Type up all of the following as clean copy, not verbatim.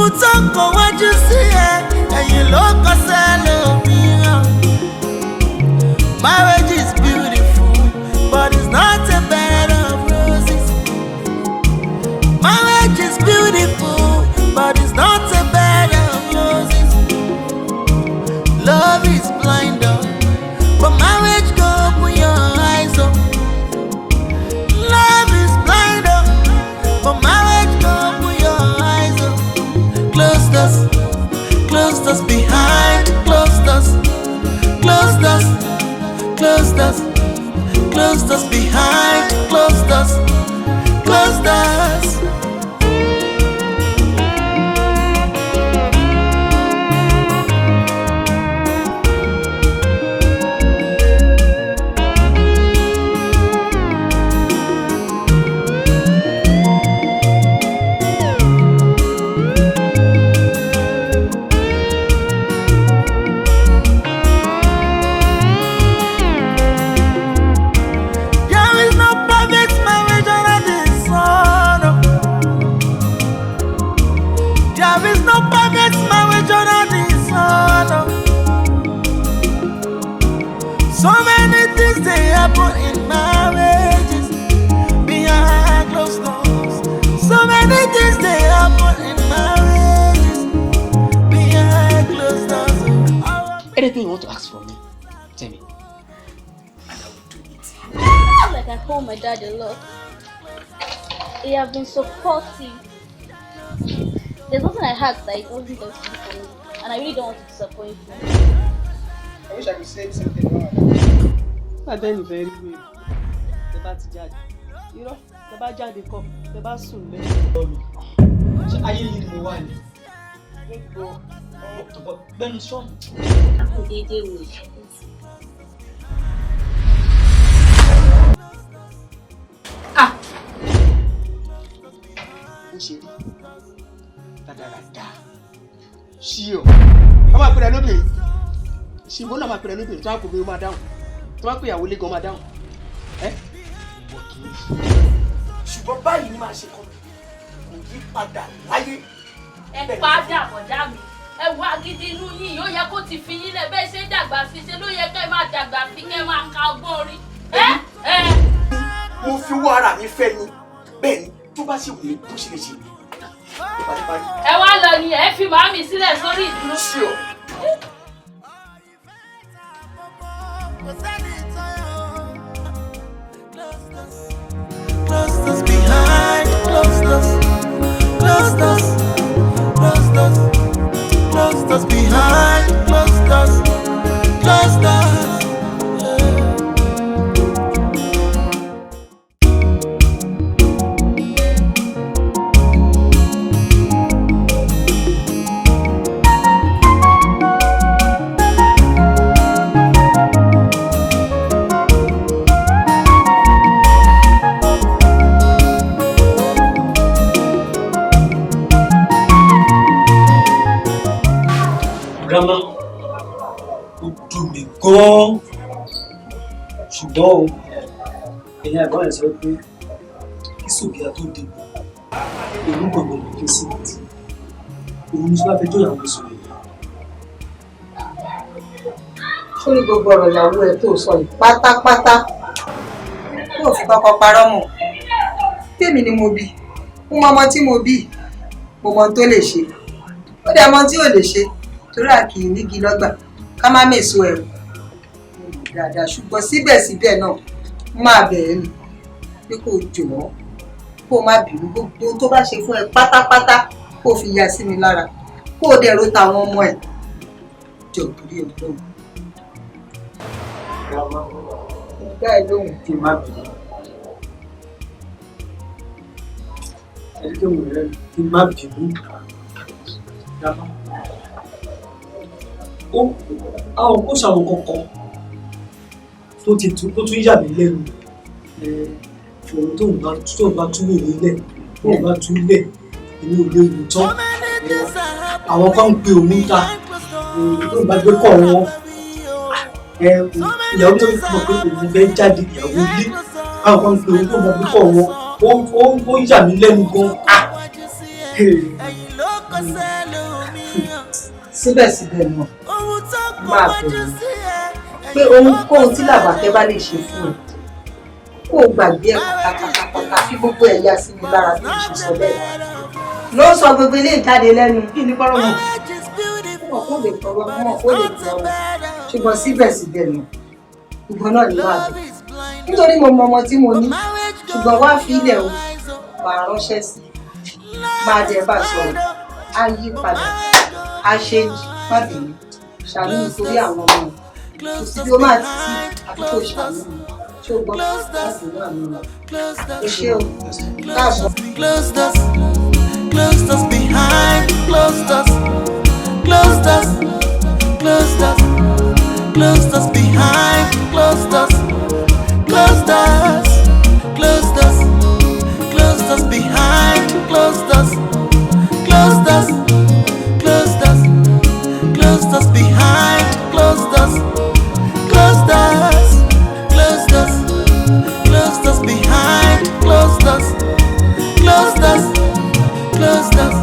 Butoko, what you see, and you look a marriage is beautiful, but it's not a bed of roses. Marriage is beautiful, but it's not a bed of roses. Love is blind, but marriage go open your eyes up. Love is blind, but marriage go open your eyes up. Closed us behind, closed us behind, closed us. So many things they happen in marriages behind closed doors. So many things they happen in marriages behind closed doors. Anything you want to ask from me, tell me, and I will do it. I feel like I hold my dad a lot. He has been supportive. There's nothing I asked that he wasn't going to do for me, and I really don't want to disappoint him. I wish I could say something wrong. I then very well. The bad judge. You know, the bad judge they come. The bad soon. Are you in the one? But Ben strong. They will. Ah! Ushiri. Dadarada. Shio. I'm a pretty looking. She won't have a pretty looking. Talk with me, madam. Talk with you, will go, madam. Eh? Ṣùgbọ́n báyìí ni màá ṣe kọ́. Kò yí padà láyé. Ẹ padà bọ̀dá mi. Ẹ wá gidi inú yín yóò yẹ kó ti fi yín lẹ̀ bẹ́ẹ̀ ṣe dàgbà sí ṣe ló yẹ kẹ́ máa dàgbà sí kẹ́ máa ka ọgbọ́n orí. Mo fi owó ara mi fẹ́ ni. Bẹ́ẹ̀ ni tó bá ṣe wù mí bó ṣe lè ṣe. Ẹ wá lọ ni ẹ fi màámi sílẹ̀ sórí ìdúró. Sure. Closed us behind, closed us behind, closed us. Grandma, ó dùn mí gan-an, ṣùgbọ́n ẹ̀yin àgbà rẹ̀ sọ pé kí Sòbíà tó dìbò, òun gbọ̀ngàn ló ké sí ìtì, òun ní sọ́lá fẹjọ́ ìyàwó sùn. Sórí gbogbo ọ̀rọ̀ ìyàwó ẹ̀ tó sọ yìí pátápátá tó fi kọ́kọ́ parọ́ mọ́. Tèmi ni mo bí, mo mọ ọmọ tí mo bí, mo mọ tó lè ṣe, ó dẹ̀ mọ tí ò lè ṣe. Torí àkì nígi lọ́gbà ká má mèso ẹ̀rù dáadáa ṣùgbọ́n síbẹ̀síbẹ̀ náà máa bẹ̀rẹ̀ ni pé kò jọ̀ọ́ kó má bínú gbogbo tó bá ṣe fún ẹ pátápátá kó fi ya sí mi lára kó o dẹ̀ ro tàwọn ọmọ ẹ̀ jọ torí Ọlọ́run. Ìgbà ẹ̀ lóhùn. Kí n má bínú. Ẹni tó wù rẹ̀ kí n má bínú. Àwọn kó ṣàwọn kankan tó tún yà mí lẹ́nu òun tó ń bá túwé nílẹ̀ tó ń bá túlẹ̀ èmi ò lè wù tán àwọn kan ń pe òun ta tó ń bá gbé kọ́ wọn ìyàwó tó ń mọ̀ pé òun fẹ́ jáde ìyàwó ilé àwọn kan ń pe òun tó ń bá gbé kọ́ wọn ó yà mí lẹ́nu gan-an. síbẹ̀síbẹ̀ náà máa bẹ̀rù pé ohunkóhun tí Làbákẹ́ bá lè ṣe fún ẹ kó o gbàgbé ẹ pátápátá kí gbogbo ẹ yá sí mi lára bí mo ṣe sọ bẹ́ẹ̀ ló sọ gbogbo ilé ìjáde lẹ́nu kí ni kọ́rọ́ mọ̀ wọn kò lè tọrọ wọn kò lè tọrọ ṣùgbọ́n síbẹ̀síbẹ̀ náà ìgbọ́n náà ni wàá bẹ̀ nítorí mo mọ ọmọ tí mo ní ṣùgbọ́n wá fi ilẹ̀ o máa ránṣẹ́ sí máa jẹ bá sọ̀rọ̀ á yí padà á ṣe fàbíyí ṣàánú nítorí àwọn ọmọ kò sí bí ó máa ti sí àkókò ṣàánú mi ṣé o gbọ́ láti inú àmì mi o ṣé o káàbọ̀. Closed us behind, closed us, closed us, closed us, closed us behind, closed us, closed us, closed us, closed us behind, closed us, closed us, closed us, closed us behind, closed us, closed us, closed us, closed us behind, closed us, closed us. Closed us,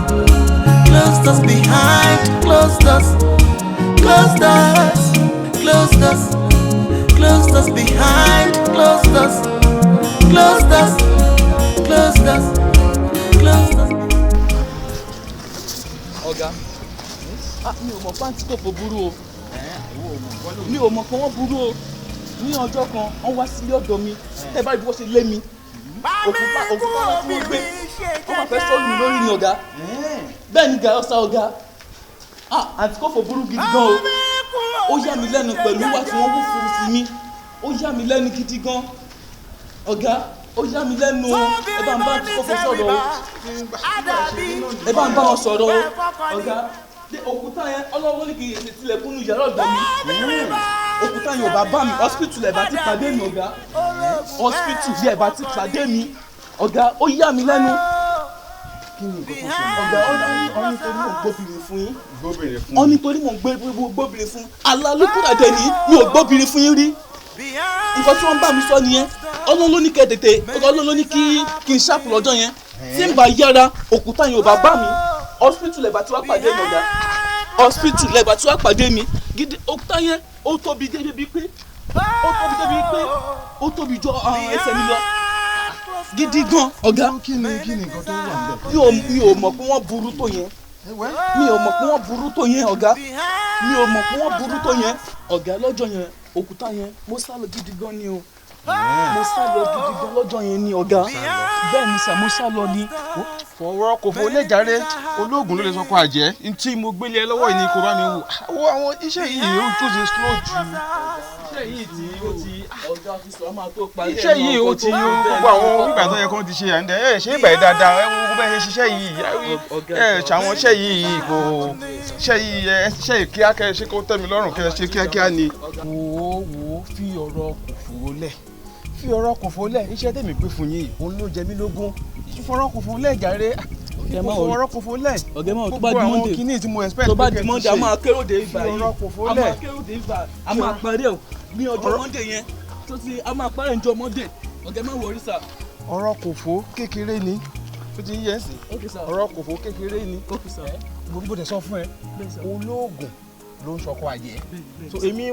closed us behind, closed us, closed us, closed us, closed us behind, closed us, closed us, closed us, closed us. Ọ̀gá, mi ò mọ̀ pàǹtí kò fò burú o. Mi ò mọ̀ pé wọ́n burú o. Ní ọjọ́ kan, wọ́n wá sílé ọ̀dọ̀ mi. Tẹ́ bá rí bí wọ́n ṣe lé mi. Òkúta wọn tí wọ́n gbé. Wọ́n máa fẹ́ sọ́ọ̀lù mi lórí ni ọ̀gá. Bẹ́ẹ̀ ni gà ọ̀sà ọ̀gá. Àǹtí kò fò burú gidi gan o. Ó yà mí lẹ́nu pẹ̀lú wá tí wọ́n wú furu sí mi. Ó yà mí lẹ́nu gidi gan. Ọ̀gá, ó yà mí lẹ́nu o. Ẹ bá ń bá àǹtí kò fò sọ̀rọ̀ o. Ẹ bá ń bá wọn sọ̀rọ̀ o. Ọ̀gá, òkúta yẹn ọlọ́wọ́ ní kì í ṣe tilẹ̀kùn ní yàrá ọ̀dọ̀ mi. Òkúta yẹn ò bá bá mi. Hospital ẹ̀ bá ti pàdé mi ọ̀gá. Hospital yẹn bá ti pàdé mi. Ọ̀gá, ó yà mí lẹ́nu. Kí ni nǹkan tó ṣe? Ọ̀gá, ọ nítorí mò ń gbóbìnrin fún yín. Ọ nítorí mò ń gbóbìnrin fún. Alálùkùràdé ni mi ò gbóbìnrin fún yín rí. Nǹkan tí wọ́n bá mi sọ nìyẹn. Ọlọ́run ló ní kẹ́ tètè, Ọlọ́run ló ní kí n ṣàpù lọ́jọ́ yẹn. Tí n bá yára, òkúta yẹn ò bá bá mi. Hospital ẹ̀ bá ti wá pàdé mi ọ̀gá. Hospital ẹ̀ bá ti wá pàdé mi. Gidi òkúta yẹn ó tóbi débi pé ó tóbi jọ ẹsẹ̀ mi lọ. Gidi gan ọ̀gá. Kí ni nǹkan tó wà níbẹ̀? Mi ò mọ̀ pé wọ́n burú tó yẹn. Mi ò mọ̀ pé wọ́n burú tó yẹn ọ̀gá. Mi ò mọ̀ pé wọ́n burú tó yẹn. Ọ̀gá lọ́jọ́ yẹn òkúta yẹn mo sá lọ gidi gan ni o. Mo sá lọ gidi gan lọ́jọ́ yẹn ni ọ̀gá. Bẹ́ẹ̀ ni sà mo sá lọ ni. Fọwọ́ kò fọ lè jàre olóògùn ló lè sọ pé àjẹ́ ntí mo gbélé ẹ lọ́wọ́ yìí ni kò bá mi wò. Àwọn iṣẹ́ yìí ó tó ṣe slow jù. Iṣẹ́ yìí tí ó ti ọ̀gá fi sọ máa tó parí. Iṣẹ́ yìí ó ti gbogbo àwọn ìgbà tó yẹ kó ti ṣe àǹdẹ ẹ ṣe ìgbà yìí dáadáa ẹ wo bẹ́ẹ̀ ṣe ṣiṣẹ́ yìí ẹ ṣàwọn iṣẹ́ yìí kò iṣẹ́ yìí ẹ ṣiṣẹ́ kíá kẹ́ ẹ ṣe kó tẹ́ mi lọ́rùn kẹ́ ẹ ṣe kíákíá ni. Wò ó fi ọ̀rọ̀ kòfò lẹ̀ fi ọ̀rọ̀ kòfò lẹ̀ iṣẹ́ tèmi pé fún yín òun ló jẹ mí lógún fọ̀rọ̀ kòfò lẹ̀ jàre fọ̀rọ̀ kòfò lẹ̀ gbogbo àwọn kìíní tí mo expect tó bá di Monday a máa kéròdé ìgbà yìí fọ̀rọ̀ kòfò lẹ̀ a máa parí ẹ̀ ní ọjọ́ Monday yẹn tó ti a máa parí ọjọ́ Monday ọ̀gá má wọrí sà. ọ̀rọ̀ kòfò kékeré ni tó ti yẹ sí ọ̀rọ̀ kòfò kékeré ni gbogbo tẹ̀ sọ fún ẹ olóògùn ló ń sọkọ àjẹ́ so èmi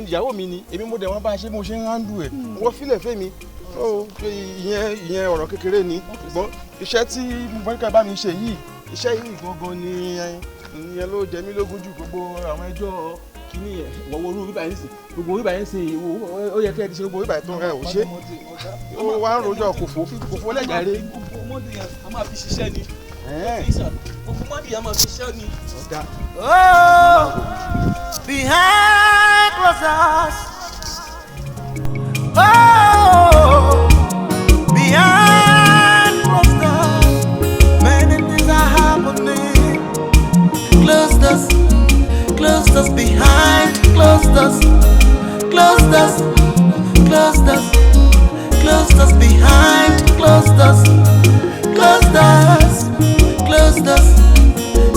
ìyàwó mi ni èmi mo dẹ̀ wọ́n bá ṣe mo ṣe ń handle ẹ̀ wọ́n filẹ̀ fẹ́mi so ìyẹn ọ̀rọ̀ kékeré ni ṣùgbọ́n iṣẹ́ tí mọ̀nìkà bá mi ṣe yìí iṣẹ́ yìí gangan ni ìyẹn ló jẹ mí lógún jù gbogbo àwọn ẹjọ́ kìíní yẹn wọ́wọ́ orú bíbá yẹn sì gbogbo bíbá yẹn sì ó yẹ kí ẹ ti ṣe gbogbo bíbá yẹn tó ẹ ò ṣe ó wá ń rojọ́ kòfó lẹ́jàre. gbogbo mọ́ndé yẹn a máa fi ṣiṣẹ́ ni gbogbo mọ́ndé yẹn a máa fi ṣiṣẹ́ ni. Behind closed doors. Behind closed doors. Many things are happening. Closed doors behind closed doors. Closed doors. Closed doors. Closed doors behind closed doors. Closed doors. Closed doors.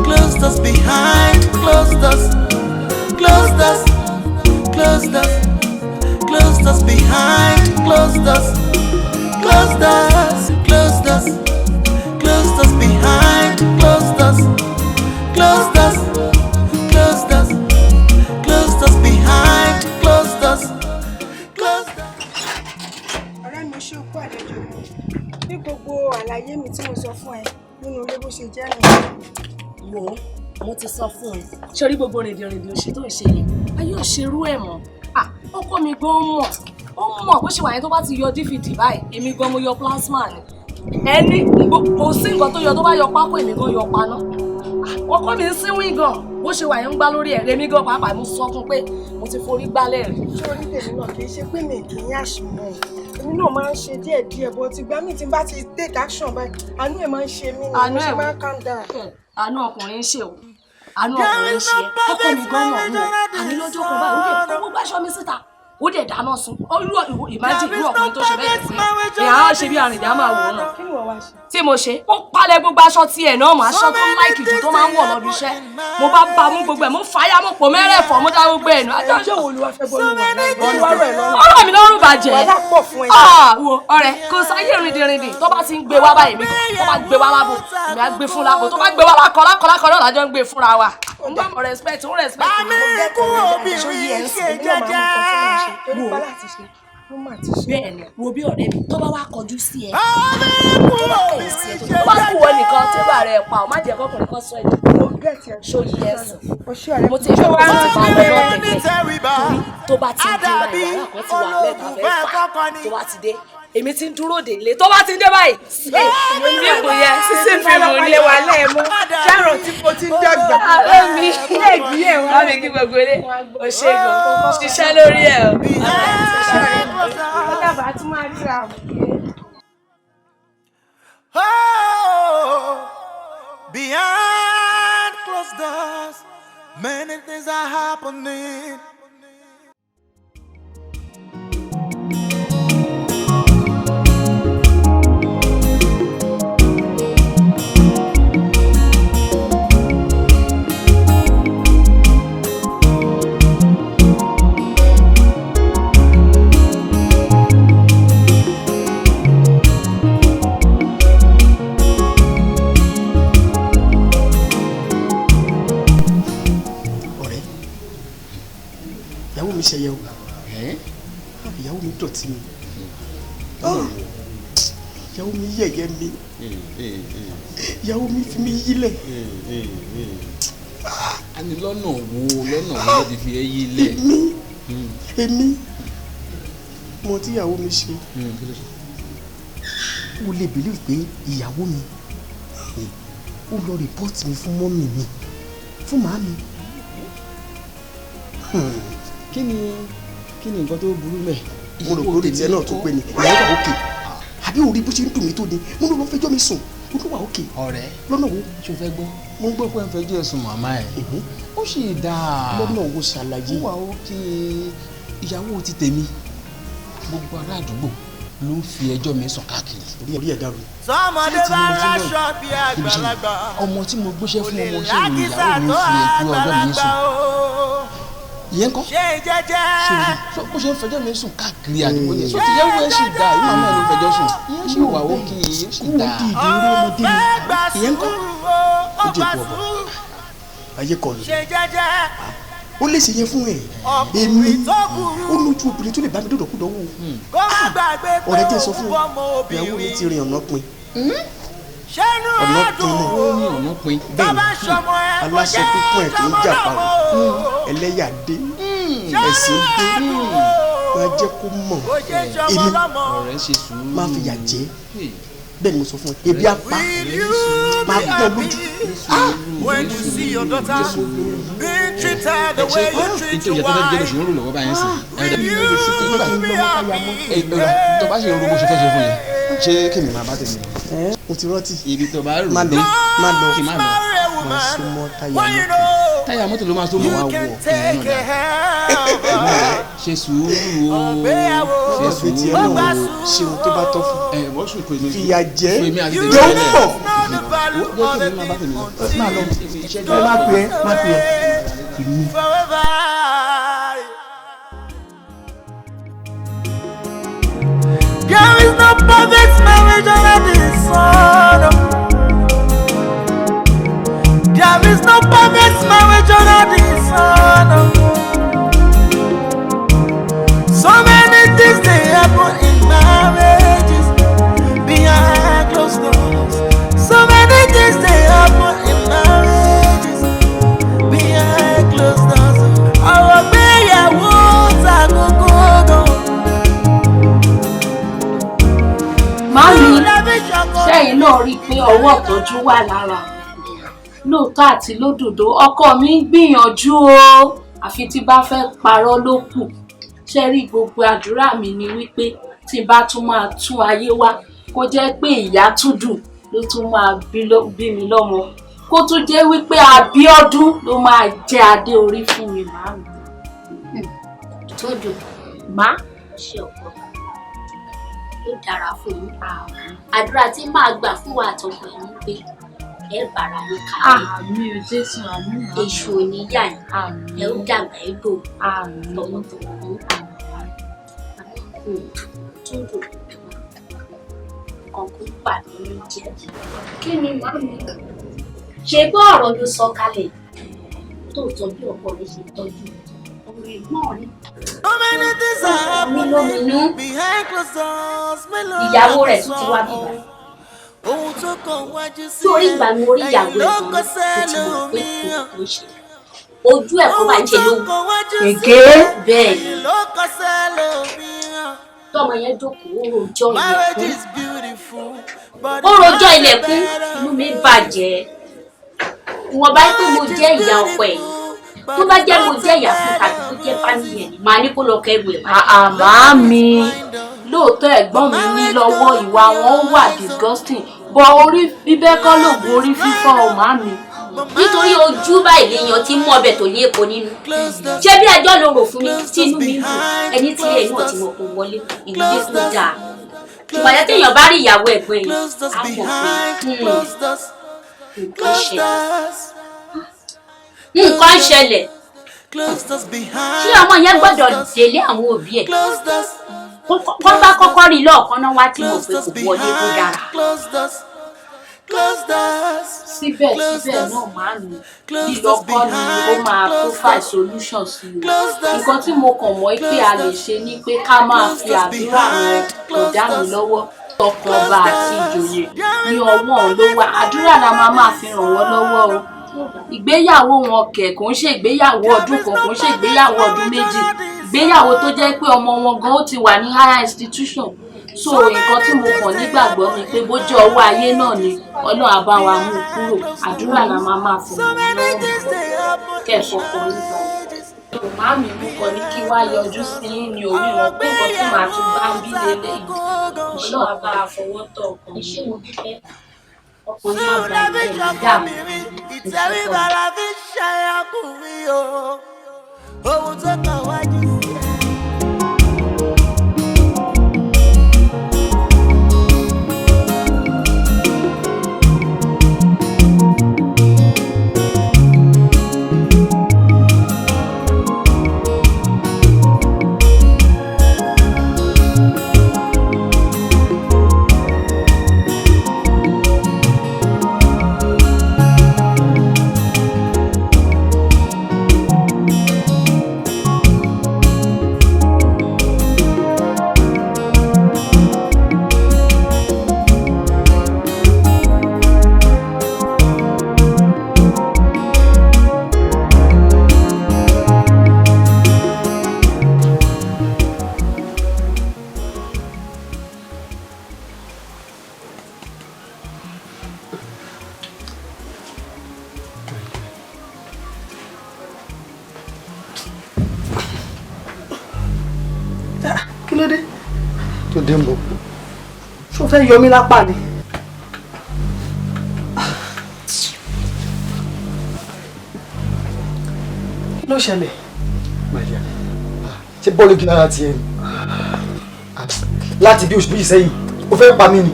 Closed doors behind closed doors. Closed doors. Closed doors. Closed doors behind closed doors. Closed doors. Closed doors. Closed doors behind closed doors. wo mo ti sọ fún ẹ sórí gbogbo rìndìnrìndìn òṣì tó ń ṣe yìí ayé ò ṣerú ẹ̀ mọ́ ọkọ mi gan mọ̀ bó ṣe wà yẹn tó bá ti yọ dvd báyìí èmi gan mo yọ plasma ni ẹni kò sí nǹkan tó yọ tó bá yọ pákó èmi gan yọ paná ọkọ mi ń sínwín gan bó ṣe wà yẹn ń gbá lórí ẹ̀ èmi gan pàápàá mo sọ fún pé mo ti forí gbálẹ̀ rẹ̀. sórí tèmi náà kì í ṣe pé mi kì í àṣìmọ́ èmi náà máa ń ṣe díẹ̀díẹ̀ bó ti gbá mi tí n bá ti take action báyìí àánú ẹ̀ máa ń ṣe mí ni mo ṣe máa ń calm down. àánú ọkùnrin ń ṣe o àánú ọkùnrin ń ṣe ọkọ mi gan mọ̀ wò àní lọ́jọ́ kan báyìí ó dé kó gbogbo aṣọ mi síta ó dẹ̀ dáná sun olú ìmájì irú ọkùnrin tó ṣe bẹ́ẹ̀ sí ìyá ṣe bí arìnrìn àmà wò náà tí mo ṣe ó palẹ̀ gbogbo aṣọ tiẹ̀ náà mọ̀ aṣọ tó láìkì jù tó máa ń wọ̀ lọ́bi iṣẹ́ mo bá ba mú gbogbo ẹ̀ mo fàyà mo pò mẹ́rẹ̀ẹ̀fọ́ mo dá gbogbo ẹ̀ nù. ọ̀rọ̀ mi lọ́rùn bàjẹ́ wo ọ̀rẹ́ kò sáyé rìndìnrìndìn tó bá ti ń gbé wá báyìí mi tó bá gbé wá lábò èmi á gbé fún lábò tó bá gbé wá lákọ̀ọ́lákọ̀ náà lájọ́ ń gbé fúnra wa n bá mọ̀ respect n respect mi mo gẹ́ tó yẹ ẹ̀ sí ní ọmọ bẹ́ẹ̀ ni wo bí ọ̀rẹ́ mi tó bá wá kọjú sí ẹ tó bá kọ̀yìn sí ẹ tó bá kú wọ nìkan tí bá rẹ pa ọ má jẹ́ kọkùnrin kan sọ ẹ ṣó yí ẹ sùn mo ti fẹ́ kó ti fa lọ́wọ́ tẹ̀lé torí tó bá ti dé báyìí wàhálà kan ti wà lẹ́ẹ̀kan fẹ́ fà tó bá ti dé èmi ti ń dúró dè lé tó bá ti dé báyìí fíìmù yẹn sísè fíìmù lé wa lẹ́ẹ̀mú ṣàrò tí mo ti ń dàgbà mi léègì ẹ̀ wá mi kí gbogbo ilé o ṣe gan ṣiṣẹ́ lórí ẹ̀ o. ọ̀dà bá tún máa ríra behind closed doors, many things are happening. mi ṣẹyẹ o ìyàwó mi dọ̀tí mi ìyàwó mi yẹ̀yẹ́ mi ìyàwó mi fi mi yílẹ̀. a ní lọ́nà wo ló ti fi ẹ́ yílẹ̀. èmi mo tí ìyàwó mi ṣe o lè believe pé ìyàwó mi ó lọ rìpọ́ọ̀tì mi fún mọ́mì mi fún màámi. kí ni nǹkan tó burú mẹ́. mo rò pé orí tiẹ̀ náà tó pé ni ìyàwó wà òkè àbí orí bó ṣe ń dùn mí tó ni mo ló lọ fẹjọ́ mi sùn mo ló wà òkè. ọ̀rẹ́ lọ́nà wo. ṣo fẹ́ gbọ́ mo gbọ́ pé ń fẹjọ́ ẹ̀sùn màmá ẹ̀ ó sì dáa. lọ́nà wo ṣàlàyé. ó wà òkè ìyàwó ti tèmi gbogbo ará àdúgbò ló ń fi ẹjọ́ mi sùn káàkiri. orí ẹ̀ dàrú. sọmọdé bá láṣọ bí àgbàlagbà. ọmọ tí mo gbéṣẹ́ fún ọmọ ṣé ìyàwó mi fi ẹjọ́ ọjọ́ mi sùn. ìyẹn kọ́ ṣé bó ṣe ń fẹjọ́ mi sùn káàkiri àdúgbò yẹn sọ ti yẹ wo ẹ sì dá ìmọ̀ náà ló fẹjọ́ sùn ìyẹn sì wà òkè ìyẹn sì dá. ìyẹn kọ́ ó jẹ́ ìpò ọ̀bọ̀ ayé kọlù ó lè ṣe yẹn fún ẹ èmi ó lójú obìnrin tó lè bá mi dòdò kú dánwò ọ̀rẹ́ jẹ́ sọ fún ìyàwó mi ti rin ọ̀nà pin ọ̀nà pin náà ọ̀nà pin bẹ́ẹ̀ ni aláṣẹ pípọ́n ẹ̀ tó ń jà parọ́ ẹlẹ́yà dé ẹ̀sìn dé wọ́n á jẹ́ kó mọ̀ èmi máa fi yà jẹ́ bẹ́ẹ̀ ni mo sọ fún ẹ ebi apá máa gbọ́ lójú. When you see your daughter being treated the way you treat your wife, will you be happy? tó bá ṣe rògbò ṣe fẹ́ ṣe fún yẹn ṣé kí mi máa bá tẹ̀lé. mo ti rántí. ibi tó bá rò má lọ kí má lọ máa so mọ́ táyà mọ́tò ló máa so mọ́ wa wọ̀ ṣe sùúrù o ṣe sùúrù o ṣe ohun tó bá tọ́ fún fìyà jẹ yóò pọ̀. máa lọ má pè é ìlú. There is no perfect marriage under the sun. There is no perfect marriage under the sun. So many things they happen in marriages behind closed doors. So many things they happen in marriages. ìgbìyànjú wà lára lóòótọ́ àti lódòdó ọkọ mi ń gbìyànjú o àfi tí bá fẹ́ parọ́ ló kù ṣe rí gbogbo àdúrà mi ni wípé tí bá tún máa tún ayé wá kó jẹ́ pé ìyá túdùn ló tún máa bí mi lọ́mọ kó tún jẹ́ wípé Abíọ́dún ló máa jẹ́ adé orí fún mi màámi. Tódò má ṣe ọ̀pọ̀ ló dára fún yín àdúrà tí máa gbà fún wa àtọkọ ẹ̀ ní pé ẹ bára ní kàlẹ́ àmín o Jésù àmín èṣù oníyà yìí ẹ ó dàgbà ẹ dò tọmọtọmọ Tódò kan kó pàdé ní jẹ kí ni màmí ṣe gbọ́ ọ̀rọ̀ ló sọ kalẹ̀ tó tọ́jú ọkọ rẹ̀ ṣe tọ́jú ọ̀rọ̀ ẹ̀gbọ́n rẹ̀. mi lóminú ìyàwó rẹ̀ tún ti wá bíbá torí ìgbà mi orí ìyàwó ẹ̀ kan tó ti mọ̀ pé kò ṣe ojú ẹ̀ kó máa jẹ lóhùn èké bẹ́ẹ̀ ni tọmọ yẹn jókòó ó rojọ́ ilẹ̀kùn inú mi bàjẹ́ ìwọ̀n bá pé mo jẹ́ ìyá ọkọ ẹ̀ tó bá jẹ́ mo jẹ́ ìyá fún tàbí tó jẹ́ fámìlì ẹ̀ ni màá ní kó lọ kẹrù ẹ̀ báyìí. Màámi lóòótọ́ ẹ̀gbọ́n mi ní lọ́wọ́ ìwà wọn wà disgusting bọ̀ orí bíbẹ́ kọ́ lògùn orí fífọ́ ọ màámi. nítorí ojú báyìí lèèyàn ti mú ọbẹ̀ tó ní epo nínú ṣé bí ẹjọ́ ló rò fún mi tí inú mi dùn ẹni tí ẹ̀ náà ti mọ̀ kó wọlé ìdílé tó dáa ìpàdé téèyàn bá rí ìyàwó ẹ̀gbọ́n yìí á mọ̀ pé nǹkan ṣẹlẹ̀ kí ọmọ yẹn gbọ́dọ̀ délé àwọn òbí ẹ̀ kó bá kọ́kọ́ rí lọ́ọ̀kan náà wá tí mo pé kò wọlé tó dára. síbẹ̀síbẹ̀ náà máa ń lílọ́kọ́ ni ó máa provide solution sí o nǹkan tí mo kàn mọ́ pé a lè ṣe ni pé ká máa fi àdúrà ran ọ̀dà mi lọ́wọ́ ọkọ ọba àti ìjòyè ní ọwọ́ òun ló wà àdúrà la máa fi ràn wọ́n lọ́wọ́ o ìgbéyàwó wọn kẹ̀ kò ń ṣe ìgbéyàwó ọdún kan kò ń ṣe ìgbéyàwó ọdún méjì ìgbéyàwó tó jẹ́ pé ọmọ wọn gan ó ti wà ní higher institution so nǹkan tí mo kàn nígbàgbọ́ ni pé bó jẹ́ ọwọ́ ayé náà ni Ọlọ́run á bá wa mú kúrò àdúrà la máa fi ràn wọ́n lọ́wọ́ kẹ́ẹ̀fọ́ kan nígbà màámi mú kọ ní kí wá yọjú sí ní orí wọn pé nǹkan tí màá tún bá ń bí lélẹ̀ Ọlọ́run á bá a fọwọ́ tọ̀ ọkàn iṣẹ́ mo dúpẹ́ ọkùnrin àgbà ilẹ̀ dààmú ìtẹríba la fi ń ṣe ọkùnrin o ohun tó kàn wájú sí ẹ. Kí ló dé? Tó dé ń bọ̀. Ṣó fẹ́ yọ mí lápá ni? Kí ló ṣẹlẹ̀? Màríà, ṣé bọ́ọ̀lù kí lára tiẹ̀ ni? Láti bí oṣù méjì sẹ́yìn, ó fẹ́ pa mí ni.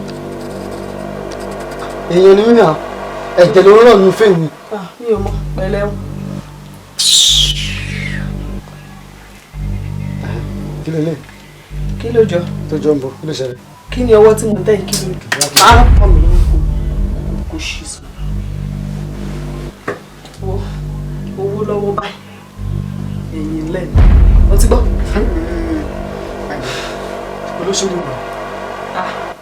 Èèyàn ni mí náà, ẹ̀jẹ̀ ló ń ràn nínú fèèmù mi. Mi ò mọ̀, pẹ̀lẹ́ o. Kí ló lè? Kí ló jọ? Tó jọ ń bọ̀, kí ló ṣẹlẹ̀? Kí ni ọwọ́ tí mo tẹ́ kí ló jọ? Pọ̀ mí kò ṣì sùn. Owó lọ́wọ́ báyìí. Èyí lẹ́nu. Mo ti gbọ́. Olóṣèlú mi.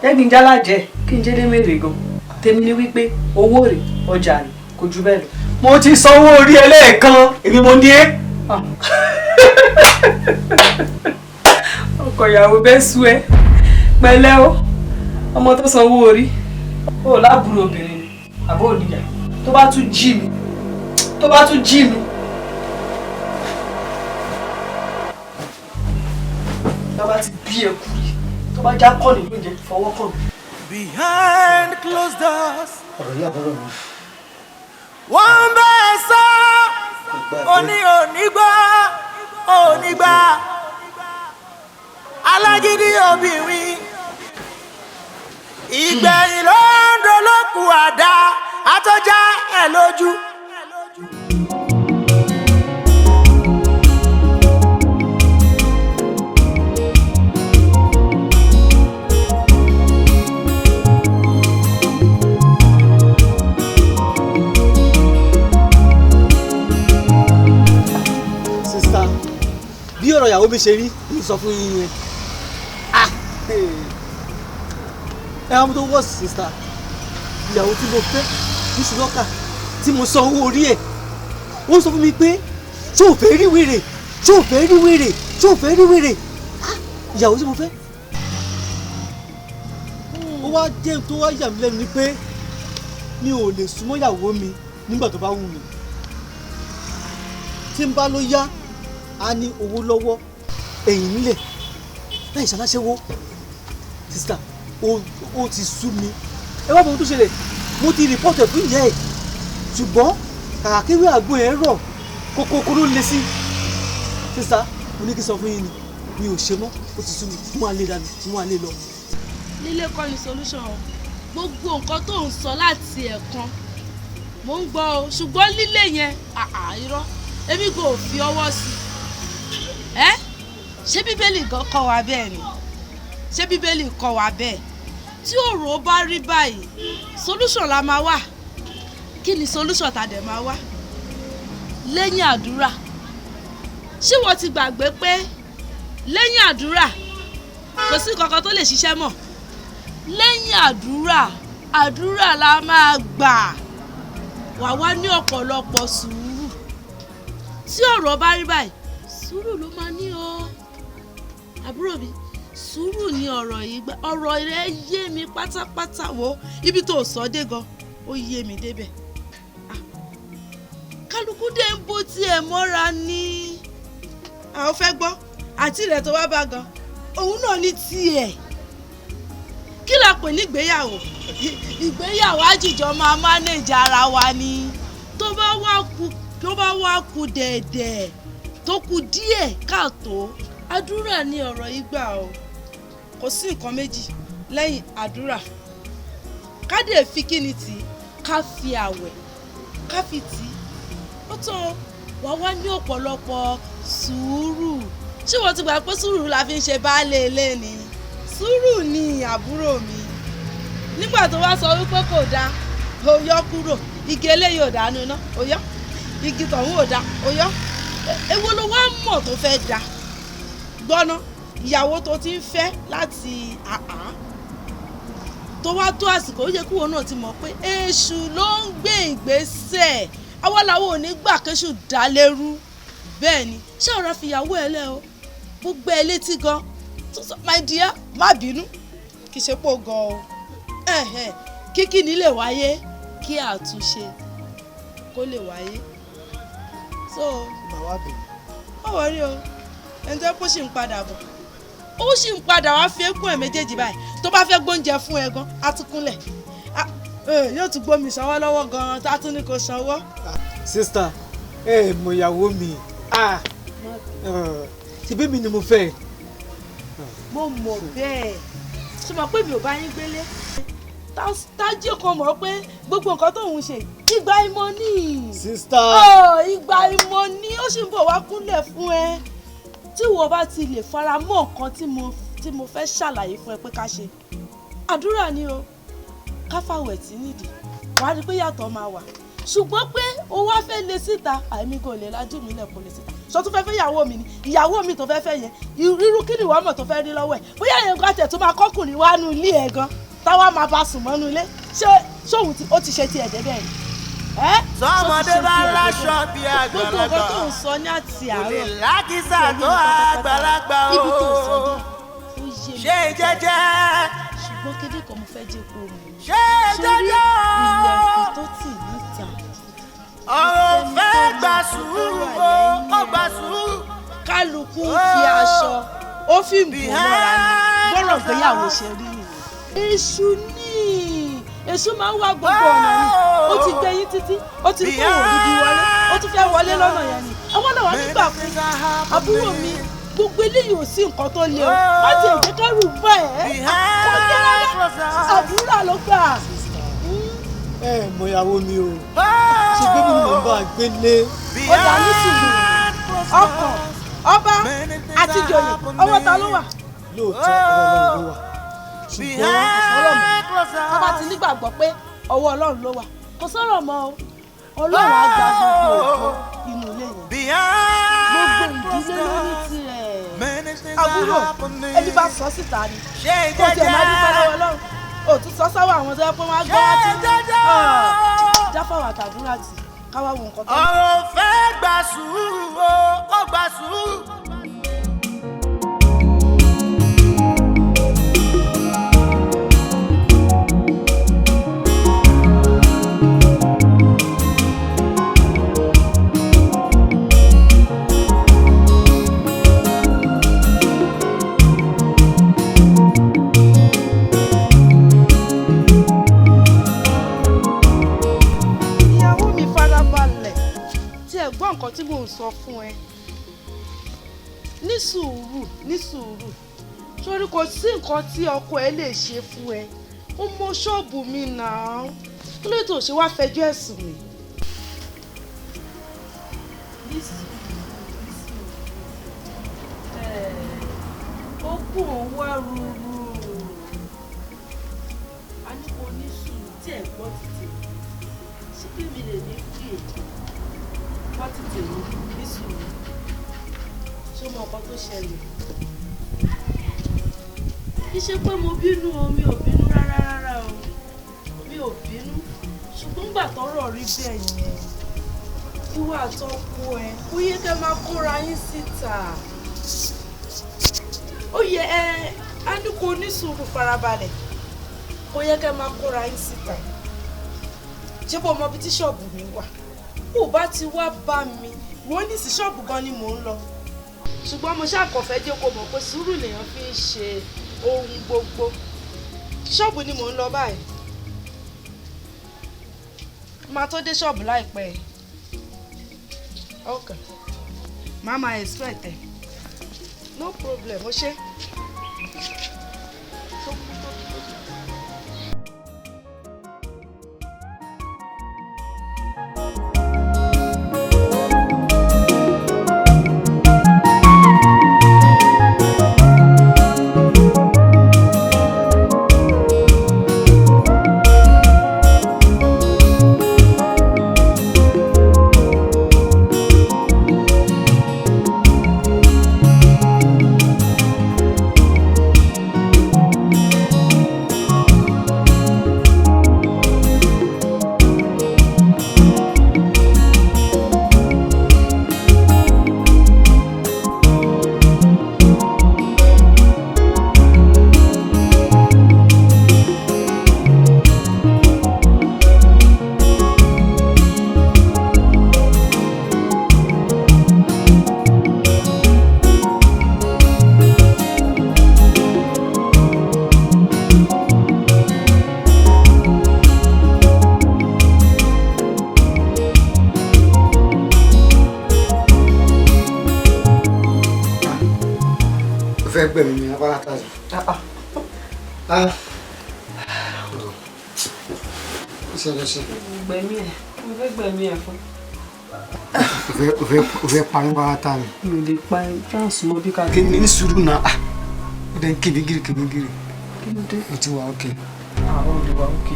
Ẹ̀gbìn jálá jẹ kí n jẹ́ lé mèrè gan. Tèmi ni wípé owó rẹ̀ ọjà rẹ̀ kò ju bẹ́ẹ̀ lọ. Mo ti sanwó orí ẹlẹ́ẹ̀kan, èmi mo ní é. Ọkọ ìyàwó bẹ́ẹ̀ sú ẹ pẹ̀lẹ́ o ọmọ tó sanwó orí ó lábúrò obìnrin ni àbó òdìjà tó bá tún jí mi tó bá tún jí mi. tó bá ti bí ẹkú yìí tó bá já kọ́ nínú ìjẹ́ fọwọ́ kàn mí. Behind closed doors. ọ̀rọ̀ yìí àbọ̀rọ̀ mi. wọ́n bá ẹ sọ oní onígbà onígbà alágídí obìnrin ìgbẹ̀yìn ló ń dolókù àdá àtọ́já ẹ̀ lójú. bí ọ̀rọ̀ ìyàwó mi ṣe rí ní sọ fún yín yẹn ẹ wá mú tó wọ́ sísá ìyàwó tí mo fẹ́ ní ṣùlọ́kà tí mo san owó orí ẹ̀ wọ́n sọ fún mi pé ṣé ò fẹ́ rí wèrè ṣé ò fẹ́ rí wèrè ṣé ò fẹ́ rí wèrè ìyàwó tí mo fẹ́ ó wá jẹ́ tó wá yà mí lẹ́nu ni pé mi ò lè súnmọ́ ìyàwó mi nígbà tó bá wù mí tí n bá ló yá a ní owó lọ́wọ́ ẹ̀yìn nílẹ̀ láì ṣaláṣẹ́wó sísá ó ti sú mi ẹ wá bọ̀ tó ṣẹlẹ̀ mo ti rìpọ́tù ẹ̀ fún ìyá ẹ̀ ṣùgbọ́n kàkàkéwé àgbo ẹ̀ rọ̀ kókó ló le sí sísá mo ní kí n sọ fún yín ni mi ò ṣe mọ́ ó ti sú mi mú alẹ́ dànù mú alẹ́ lọ. lílé kọ́ ni solution o gbogbo nǹkan tó ń sọ láti ẹ̀kan mò ń gbọ́ o ṣùgbọ́n lílé yẹn irọ́ èmi kò fi ọwọ́ sí i ṣé bíbélì gan kọ́ wa bẹ́ẹ̀ ni ṣé bíbélì kọ́ wa bẹ́ẹ̀ tí ọ̀rọ̀ bá rí báyìí solution la máa wà kí ni solution ta dẹ̀ máa wá lẹ́yìn àdúrà ṣé wọ́n ti gbàgbé pé lẹ́yìn àdúrà kò sí kankan tó lè ṣiṣẹ́ mọ́ lẹ́yìn àdúrà la máa gbà wà wá ní ọ̀pọ̀lọpọ̀ sùúrù tí ọ̀rọ̀ bá rí báyìí sùúrù ló máa ní o àbúrò mi sùúrù ni ọ̀rọ̀ yìí gbà ọ̀rọ̀ rẹ yé mi pátápátá wo ibi tó sọ dé gan ó yé mi débẹ̀ kálukú dé ń bó tiẹ̀ mọ́ra ní àwọn fẹ́ gbọ́ àti rẹ̀ tó wá bá gan òun náà ní tiẹ̀ kí la pè ní ìgbéyàwó àjìjọ máa mánéjà ara wa ni tó bá wá kú dẹ̀dẹ̀ tó kù díẹ̀ káàtó àdúrà ni ọ̀rọ̀ yìí gbà o kò sí nǹkan méjì lẹ́yìn àdúrà ká dẹ̀ fi kíni tì ká fi àwẹ̀ ká fi tì ó tán wà wá ní ọ̀pọ̀lọpọ̀ sùúrù ṣé wọ́n ti gbà pé sùúrù la fi ń ṣe baálé ilé ni sùúrù ni àbúrò mi nígbà tó wá sọ wípé kò dáa ó yọ kúrò igi eléyìí ò dáa nínú ó yọ igi tọ̀hún ò dáa ó yọ èwo ló wá mọ̀ tó fẹ́ da gbọ́ná ìyàwó tó ti ń fẹ́ láti tó wá tó àsìkò ó yẹ kúwò náà ti mọ̀ pé èṣù ló ń gbé ìgbésẹ̀ àwa làwọn ò ní gbà kéṣù dá lérú bẹ́ẹ̀ ni ṣé ọ̀rọ̀ fìyàwó ẹ lẹ́ o gbogbo ẹ létí gan my dear má bínú kì í ṣe pò gan o kíkí ni lè wáyé kí àtúnṣe kó lè wáyé so báwo rí o ẹni tó kó sì ń padà bọ̀ ó sì ń padà wá fi eékún ẹ̀ méjèèjì báyìí tó bá fẹ́ gbóúnjẹ fún ẹ gan á tún kúnlẹ̀ yóò tún gbómi sanwó lọ́wọ́ gan tá a tún ní kó sanwó. sista ẹ mọ ìyàwó mi ṣebí mi ni mo fẹ́. mo mọ̀ bẹ́ẹ̀ ṣe mọ̀ pé mi ò bá yín gbélé tájí kan mọ̀ pé gbogbo nǹkan tó ń ṣe ìgbà ìmọ̀ ni. sista. ìgbà ìmọ̀ ni ó sì ń bọ̀ wá kúnlẹ̀ fún ẹ tí wọ́n bá ti lè fara mọ́ nǹkan tí mo fẹ́ ṣàlàyé fún ẹ pé ká ṣe àdúrà ni o ká fàwẹ̀ tí nídìí wàá rí pé yàtọ̀ máa wà ṣùgbọ́n pé o wá fẹ́ lé síta àìmí kò lè lájú mi lẹ̀ kó lè síta sọ tún fẹ́ ìyàwó mi ni ìyàwó mi tó fẹ́ fẹ́ yẹn irú kí ni ìwà mọ̀ tó fẹ́ rí lọ́wọ́ ẹ̀ bóyá yẹn gan tẹ̀ tó máa kọ́kùnrin wá nu ilé ẹ̀ gan táwa máa bá sùn mọ́nu ilé ṣé sóhun ó ti ṣe tiẹ̀ débẹ̀ ni. sọmọdé bá láṣọ bí gbogbo àgbàlagbà nǹkan tó ń sọ ní àti àárọ̀ kò lè lákìsà tó àgbàlagbà o ṣe jẹ́jẹ́ ṣùgbọ́n kéde kan mo fẹ́ jẹ́ kó o mọ̀ sórí ilẹ̀kùn tó tì níta ọ̀rọ̀ fẹ́ gbà sùúrù ó gbà sùúrù. kálukú fi aṣọ ó fi ń bò mọ́ra ní bọ́rọ̀ gbéyàwó ṣe rí nìyẹn. èṣù ní èṣù máa ń wá gbogbo ọ̀nà ni ó ti gbé yín títí ó ti kó òdìdí wọlé ó tún fẹ́ wọlé lọ́nà yẹn ni àwọn náà wà nígbà fún àbúrò mi gbogbo eléyìí ò sí nǹkan tó le o wọ́n ti ẹ̀jẹ̀ kẹ́rù bá ẹ̀ kó dé rárá àbúrò ló gbà. ẹ mọ ìyàwó mi o ṣe gbé mi mọ̀ bá gbélé. ó dà ní sùúrù ọkọ̀ ọba àti ìjòyè ọwọ́ ta ló wà. lóòótọ́ ọwọ́ Ọlọ́run ló wà ṣùgbọ́n ọlọ́run ọba ti nígbàgbọ́ pé ọwọ́ Ọlọ́run ló wà kò sọ̀rọ̀ mọ́ o Ọlọ́run á gba gbogbo òkú inú ilé yẹn gbogbo ìdílé lórí tirẹ̀ àbúrò ẹni bá sọ síta ni kò tiẹ̀ máa dúpẹ́ lọ́wọ́ Ọlọ́run ò tún sọ sáwọ́ àwọn tó yẹ kó máa gbọ́ wá tí jáfàwà tàdúrà tì káwá wo nǹkan tó ń bọ̀. ọ̀rọ̀ fẹ́ gbà sùúrù ó gbà sùúrù. nǹkan tí mò ń sọ fún ẹ ní sùúrù sórí kò sí nǹkan tí ọkọ ẹ lè ṣe fún ẹ ó mọ ṣọ́ọ̀bù mi náà kí ló tó ṣe wá fẹjọ́ ẹ̀sùn mi. ó kù òun wá rúurú a ní kò ní sùúrù tí ẹ gbọ́ títì ṣé kí mi lè ní kí èdè wọ́n ti tèmi ní sùúrù ṣé mo ọkọ tó ṣẹlẹ̀ kì í ṣe pé mo bínú o mi ò bínú rárá o mi ò bínú ṣùgbọ́n gbà tọ́rọ̀ rí bẹ́ẹ̀ yẹn ìwà àtọkọ ẹ ó yẹ kẹ́ máa kóra yín síta ó yẹ ẹ á ní kó ní sùúrù farabalẹ̀ ó yẹ kẹ́ máa kóra yín síta ṣé bó mọ bí tí ṣọ́ọ̀bù mi wà kò bá ti wá bá mi wọ́n ní sí ṣọ́ọ̀bù gan ni mò ń lọ ṣùgbọ́n mo ṣàkọ̀fẹ́ jẹ́ kó mọ̀ pé sùúrù lèèyàn fi ń ṣe ohun gbogbo ṣọ́ọ̀bù ni mò ń lọ báyìí máa tó dé ṣọ́ọ̀bù láìpẹ́ ok mama expect ẹ no problem ó ṣe. fẹ́ gbẹ̀mí mi apáráta sí. Ìṣẹ̀lẹ̀ ṣe. Gbẹ̀mí ẹ̀, mo fẹ́ gbẹ̀mí ẹ̀ fún. O fẹ́ pa mí apáráta mi. Mi ò lè pa ẹ̀ chance mọ́ bí ká. Kí ni ní sùúrù náà? Ó dẹ̀ ń kébígìrì. Kí ló dé? Mo ti wà ókè. Àwọn ò lè wà ókè.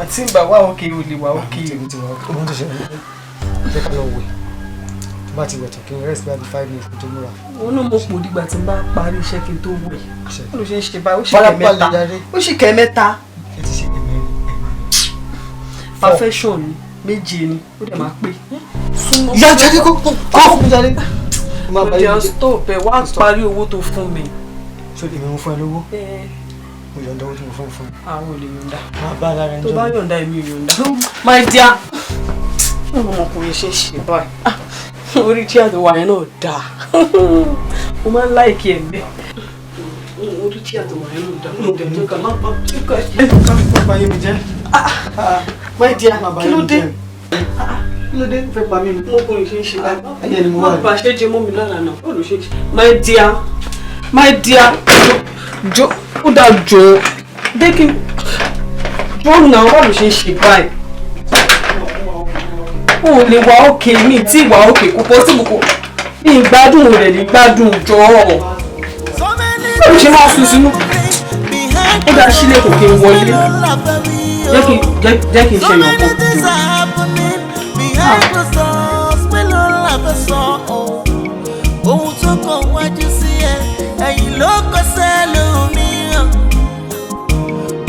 Àti ń bà wá òkè ò lè wà ókè. Mo ti wà ókè. Ó ń tó ṣe jẹ́ ká lọ wẹ̀. Bá ti wẹ̀ tán kí n rest bí i 5 minutes tó múra. Òun náà mo pò dìgbà tí n bá parí iṣẹ́ kí n tó wẹ̀. Ó ló ṣe ń ṣe báyìí, ó ṣì kẹ́ mẹ́ta. Ó ṣì kẹ́ mẹ́ta. Ẹ ti ṣe ẹ̀mẹ́rin. Perfection ni, méje ni, ó dẹ̀ máa pé. Ìyá jáde kó fún mi jáde. Mo jẹ́ stop ẹ̀ wá parí owó tó fún mi. Ṣé èmi mo fún ẹ lówó? mo yọ̀ǹda owó tí mo fún fún. àwọn ò lè yọ̀ǹda. máa bá lára ẹni tó bá yọ̀ǹda èmi ò yọ̀ǹda. my dear ọmọkùnrin ṣe ṣe báyìí orí tí àtọwà yẹn náà dáa mo máa ń láìkí ẹ̀ bẹ́ẹ̀ orí tí àtọwà yẹn náà dáa mo dẹ̀ tó kà má bá yé mi jẹ́. my dear kí ló dé kí ló dé fẹ́ pa mí ni. ọmọkùnrin ṣe ń ṣe báyìí ayé ni mo wà. má bàa ṣe jẹ mọ́ mi lọ́la náà ó lè ṣe my dear jọ ó dáa jọ dé kí jọ náà báwo ṣe ń ṣe báyìí o lè wà òkè mi tí wà òkè kò pọ̀ síbùkù ní ìgbádùn rẹ̀ ní gbádùn jọ ọ́ báwo ṣe máa fi sínú ó dáa sílẹ̀ kò kí n wọlé jẹ́ kí n ṣe ìyọ̀kọ́ ohun tó kàn wájú sí ẹ ẹ̀yìn ló kọ sẹ́lòmíràn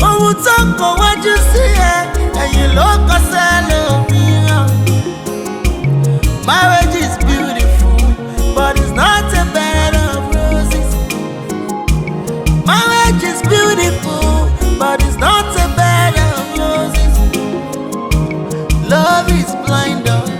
ohun tó kàn wájú sí ẹ ẹ̀yìn ló kọ sẹ́lòmíràn. Marriage is beautiful, but it's not a bed of roses. Marriage is beautiful, but it's not a bed of roses. Love is blind.